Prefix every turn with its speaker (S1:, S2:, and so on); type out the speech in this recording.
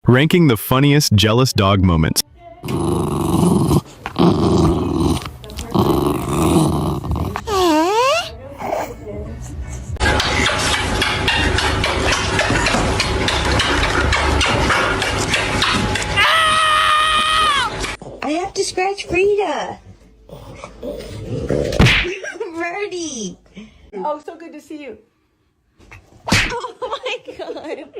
S1: Ranking the funniest jealous dog moments.
S2: I have to scratch Frida. Birdie.
S3: Oh, so good to see you.
S2: Oh my god.